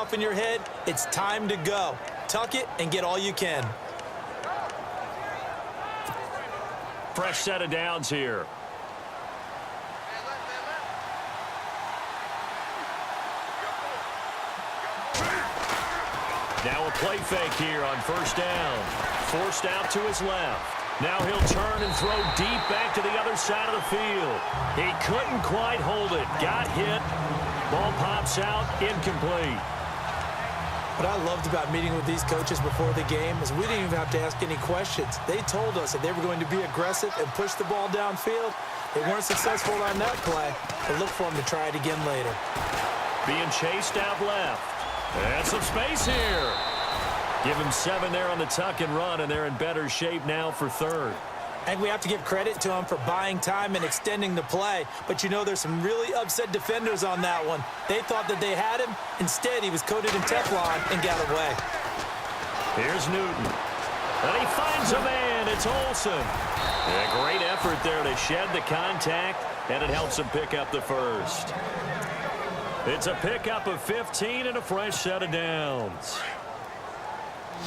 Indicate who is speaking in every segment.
Speaker 1: off in your head, it's time to go. Tuck it and get all you can.
Speaker 2: Fresh set of downs here. Now a play fake here on first down. Forced out to his left. Now he'll turn and throw deep back to the other side of the field. He couldn't quite hold it. Got hit. Ball pops out, incomplete.
Speaker 1: What I loved about meeting with these coaches before the game is we didn't even have to ask any questions. They told us that they were going to be aggressive and push the ball downfield. They weren't successful on that play, but look for them to try it again later.
Speaker 2: Being chased out left. And some space here. Give him 7 there on the tuck and run, and they're in better shape now for third.
Speaker 1: And we have to give credit to him for buying time and extending the play. But, you know, there's some really upset defenders on that one. They thought that they had him. Instead, he was coated in Teflon and got away.
Speaker 2: Here's Newton. And he finds a man. It's Olsen. A great effort there to shed the contact, and it helps him pick up the first. It's a pickup of 15 and a fresh set of downs.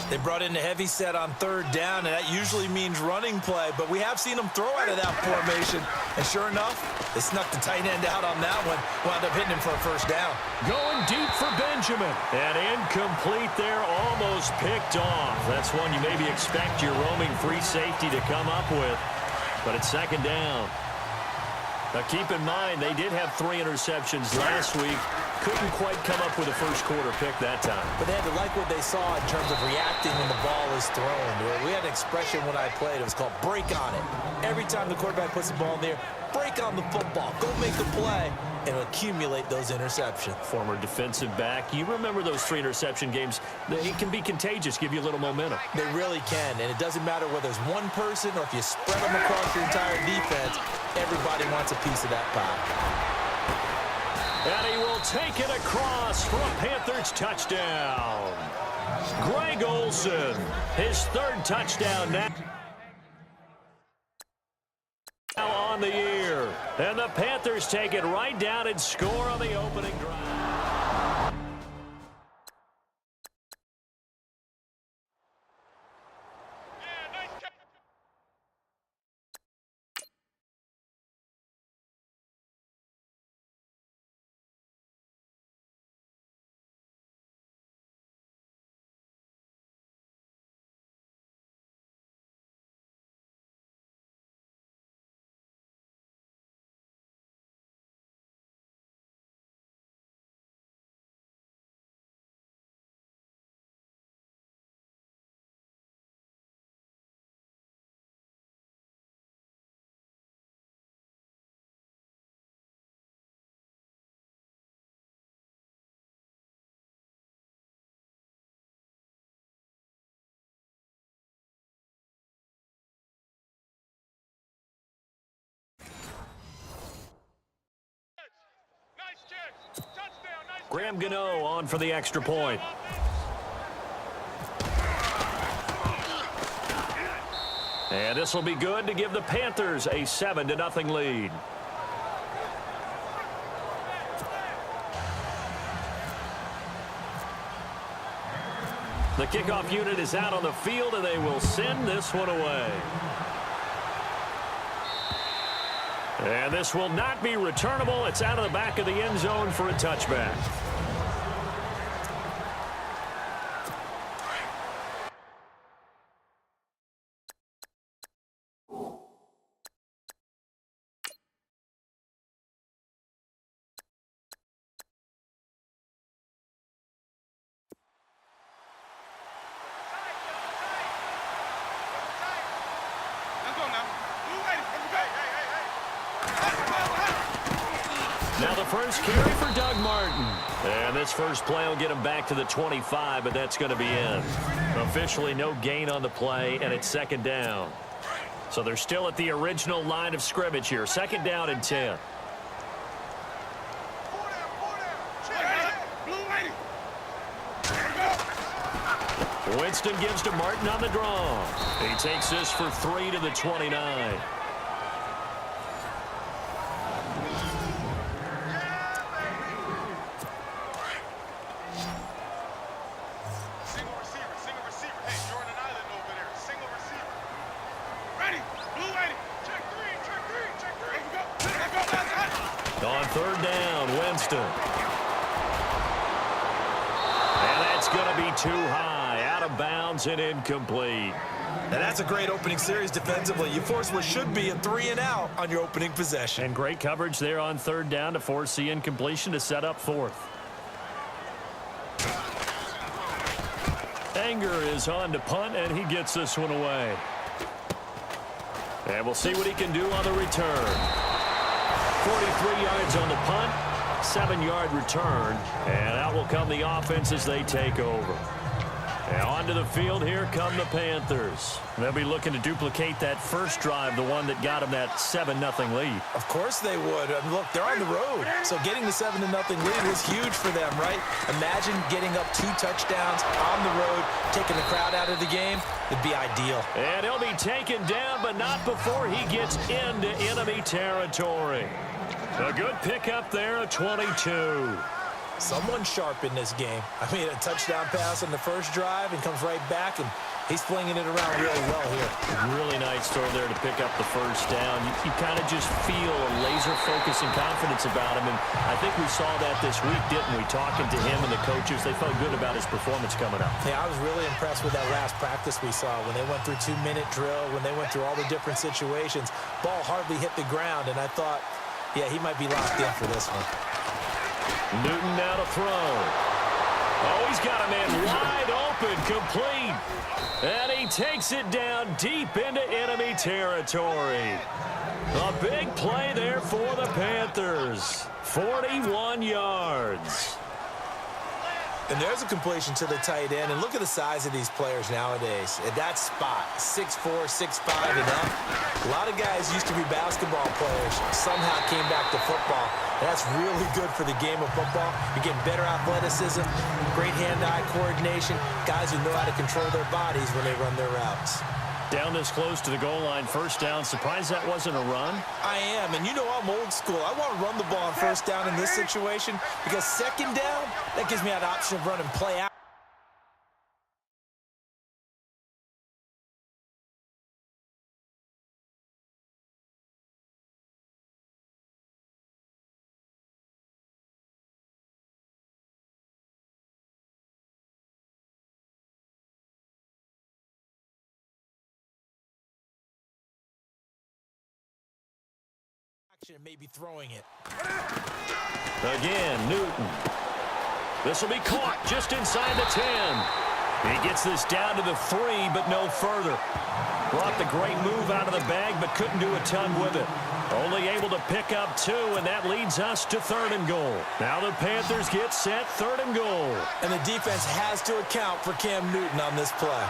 Speaker 1: They brought in a heavy set on third down, and that usually means running play, but we have seen them throw out of that formation. And sure enough, they snuck the tight end out on that one, wound up hitting him for a first down.
Speaker 2: Going deep for Benjamin. And incomplete there, almost picked off. That's one you maybe expect your roaming free safety to come up with, but it's second down. Now keep in mind, they did have 3 interceptions last week. Couldn't quite come up with a first quarter pick that time.
Speaker 1: But they had to like what they saw in terms of reacting when the ball is thrown. We had an expression when I played. It was called break on it. Every time the quarterback puts the ball in there, break on the football. Go make a play and accumulate those interceptions.
Speaker 2: Former defensive back. You remember those 3 interception games. It can be contagious, give you a little momentum.
Speaker 1: They really can, and it doesn't matter whether it's one person or if you spread them across your entire defense. Everybody wants a piece of that pie.
Speaker 2: And he will take it across for a Panthers touchdown. Greg Olsen, his 3rd touchdown now on the year. And the Panthers take it right down and score on the opening drive. Graham Gano on for the extra point. And this will be good to give the Panthers a 7-0 lead. The kickoff unit is out on the field, and they will send this one away. And this will not be returnable. It's out of the back of the end zone for a touchback. Now the first carry for Doug Martin. And this first play will get him back to the 25, but that's going to be in. Officially no gain on the play, and it's second down. So they're still at the original line of scrimmage here. Second down and 10. Winston gives to Martin on the draw. He takes this for 3 to the 29. third down, Winston. And that's going to be too high, out of bounds and incomplete.
Speaker 1: And that's a great opening series defensively. You force what should be a 3-and-out on your opening possession.
Speaker 2: And great coverage there on third down to force the incompletion to set up fourth. Anger is on to punt, and he gets this one away. And we'll see what he can do on the return. 43 yards on the punt, 7-yard return, and out will come the offense as they take over. And onto the field, here come the Panthers. They'll be looking to duplicate that first drive, the one that got them that 7-0 lead.
Speaker 1: Of course they would. I mean, look, they're on the road, so getting the 7-0 lead was huge for them, right? Imagine getting up 2 touchdowns on the road, taking the crowd out of the game. It'd be ideal.
Speaker 2: And he'll be taken down, but not before he gets into enemy territory. A good pickup there, a 22.
Speaker 1: Someone sharp in this game. I mean, a touchdown pass on the first drive and comes right back, and he's flinging it around really well here.
Speaker 2: Really nice throw there to pick up the first down. You kind of just feel a laser focus and confidence about him, and I think we saw that this week, didn't we? Talking to him and the coaches, they felt good about his performance coming up.
Speaker 1: Yeah, I was really impressed with that last practice we saw when they went through 2-minute drill, when they went through all the different situations. Ball hardly hit the ground, and I thought, yeah, he might be locked in for this one.
Speaker 2: Newton now to throw. Oh, he's got a man wide open, complete. And he takes it down deep into enemy territory. A big play there for the Panthers. 41 yards.
Speaker 1: And there's a completion to the tight end. And look at the size of these players nowadays. At that spot, 6'4", 6'5", and up. A lot of guys used to be basketball players, somehow came back to football. And that's really good for the game of football. You're getting better athleticism, great hand-eye coordination, guys who know how to control their bodies when they run their routes.
Speaker 2: Down this close to the goal line, first down. Surprised that wasn't a run?
Speaker 1: I am, and you know I'm old school. I want to run the ball on first down in this situation because second down, that gives me an option of running play out. Maybe throwing it.
Speaker 2: Again, Newton. This will be caught just inside the 10. He gets this down to the 3, but no further. Brought the great move out of the bag, but couldn't do a ton with it. Only able to pick up 2, and that leads us to 3rd and goal. Now the Panthers get set, 3rd and goal.
Speaker 1: And the defense has to account for Cam Newton on this play.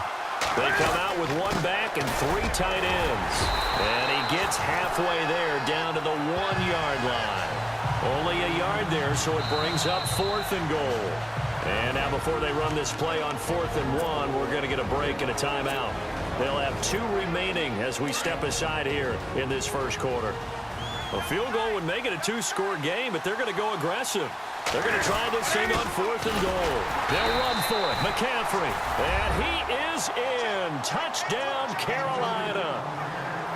Speaker 2: They come out with 1 back and 3 tight ends. And he gets halfway there down to the 1-yard line. Only a yard there, so it brings up 4th and goal. And now before they run this play on 4th and 1, we're going to get a break and a timeout. They'll have 2 remaining as we step aside here in this first quarter. A field goal would make it a 2-score game, but they're going to go aggressive. They're going to try this thing on 4th and goal. They'll run for it. McCaffrey. And he is in. Touchdown, Carolina.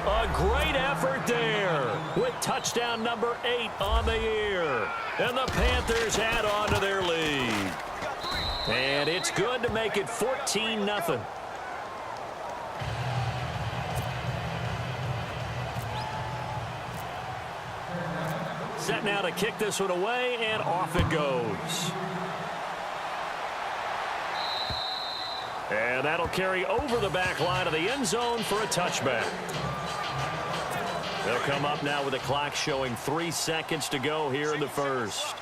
Speaker 2: A great effort there with touchdown number 8 on the year. And the Panthers add on to their lead. And it's good to make it 14-0. Set now to kick this one away, and off it goes. And that'll carry over the back line of the end zone for a touchback. They'll come up now with the clock showing 3 seconds to go here in the first.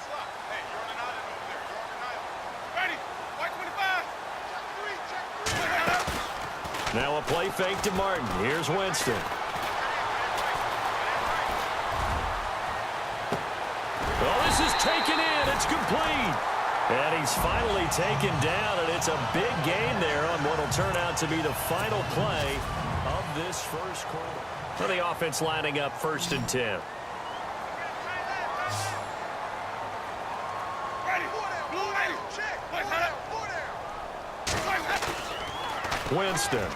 Speaker 2: Now a play fake to Martin. Here's Winston. Oh, this is taken in. It's complete. And he's finally taken down, and it's a big gain there on what will turn out to be the final play of this first quarter. For the offense lining up 1st and 10. Winston.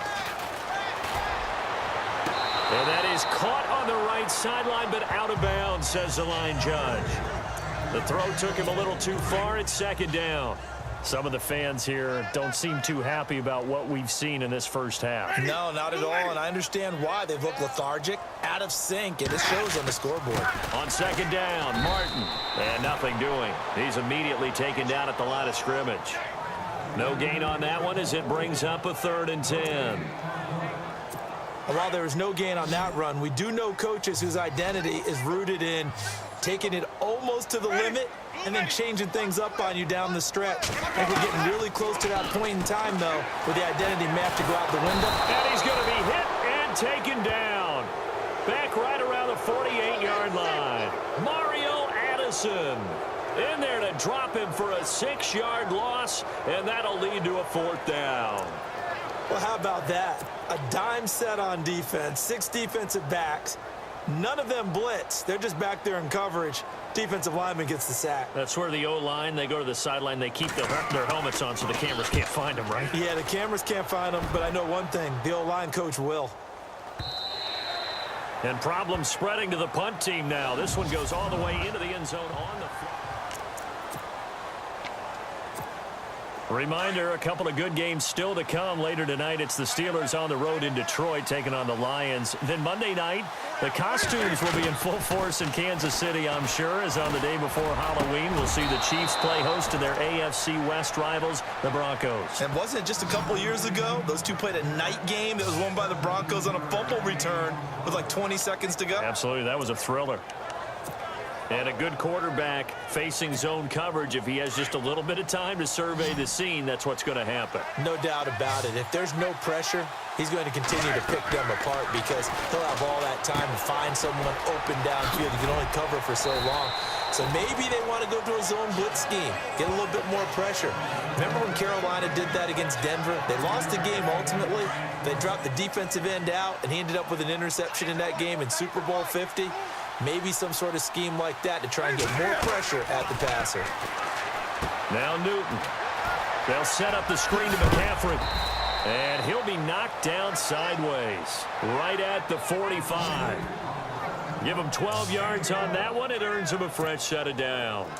Speaker 2: And that is caught on the right sideline, but out of bounds, says the line judge. The throw took him a little too far. It's second down. Some of the fans here don't seem too happy about what we've seen in this first half.
Speaker 1: No, not at all, and I understand why. They've looked lethargic, out of sync, and it shows on the scoreboard.
Speaker 2: On second down, Martin, and nothing doing. He's immediately taken down at the line of scrimmage. No gain on that one as it brings up a 3rd and 10.
Speaker 1: And while there is no gain on that run, we do know coaches whose identity is rooted in taking it almost to the limit and then changing things up on you down the stretch. I think we're getting really close to that point in time, though, where the identity may have to go out the window.
Speaker 2: And he's going to be hit and taken down. Back right around the 48-yard line. Mario Addison in there to drop him for a 6-yard loss, and that'll lead to a 4th down.
Speaker 1: Well, how about that? A dime set on defense, 6 defensive backs. None of them blitz. They're just back there in coverage. Defensive lineman gets the sack.
Speaker 2: That's where the O-line, they go to the sideline, they keep their helmets on so the cameras can't find them, right?
Speaker 1: Yeah, the cameras can't find them, but I know one thing. The O-line coach will.
Speaker 2: And problems spreading to the punt team now. This one goes all the way into the end zone on the floor. Reminder, a couple of good games still to come later tonight. It's the Steelers on the road in Detroit taking on the Lions. Then Monday night, the costumes will be in full force in Kansas City, I'm sure, as on the day before Halloween, we'll see the Chiefs play host to their AFC West rivals, the Broncos.
Speaker 1: And wasn't it just a couple years ago, those two played a night game that was won by the Broncos on a fumble return with like 20 seconds to go?
Speaker 2: Absolutely, that was a thriller. And a good quarterback facing zone coverage. If he has just a little bit of time to survey the scene, that's what's going to happen.
Speaker 1: No doubt about it. If there's no pressure, he's going to continue to pick them apart because he'll have all that time to find someone open downfield. He can only cover for so long. So maybe they want to go to a zone blitz scheme, get a little bit more pressure. Remember when Carolina did that against Denver? They lost the game ultimately. They dropped the defensive end out, and he ended up with an interception in that game in Super Bowl 50. Maybe some sort of scheme like that to try and get more pressure at the passer.
Speaker 2: Now Newton. They'll set up the screen to McCaffrey. And he'll be knocked down sideways. Right at the 45. Give him 12 yards on that one. It earns him a fresh set of downs.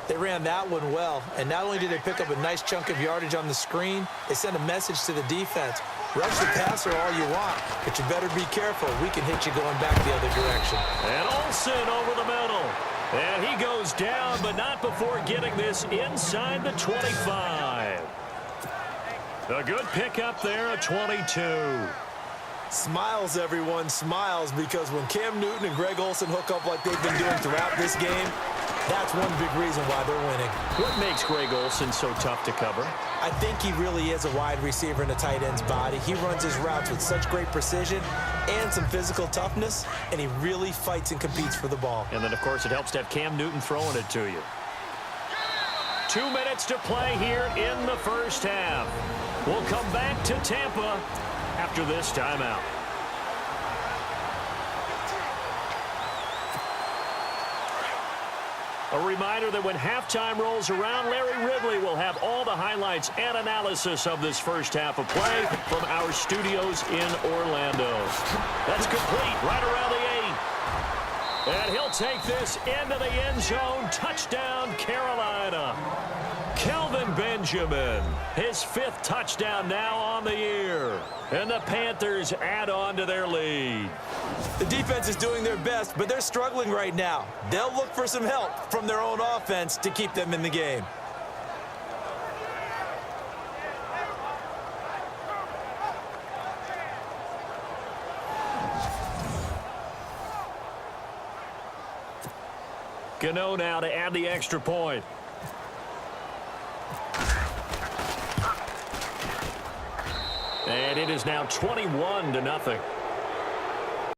Speaker 1: They ran that one well. And not only did they pick up a nice chunk of yardage on the screen, they sent a message to the defense. Rush the passer all you want, but you better be careful. We can hit you going back the other direction.
Speaker 2: And Olsen over the middle. And he goes down, but not before getting this inside the 25. A good pickup there, a 22.
Speaker 1: Smiles, everyone, smiles, because when Cam Newton and Greg Olsen hook up like they've been doing throughout this game, that's one big reason why they're winning.
Speaker 2: What makes Greg Olsen so tough to cover?
Speaker 1: I think he really is a wide receiver in a tight end's body. He runs his routes with such great precision and some physical toughness, and he really fights and competes for the ball.
Speaker 2: And then, of course, it helps to have Cam Newton throwing it to you. 2 minutes to play here in the first half. We'll come back to Tampa after this timeout. A reminder that when halftime rolls around, Larry Ridley will have all the highlights and analysis of this first half of play from our studios in Orlando. That's complete right around the 8. And he'll take this into the end zone. Touchdown, Carolina. Kelvin Benjamin, his 5th touchdown now on the year. And the Panthers add on to their lead.
Speaker 1: The defense is doing their best, but they're struggling right now. They'll look for some help from their own offense to keep them in the game.
Speaker 2: Gano now to add the extra point. And it is now 21-0.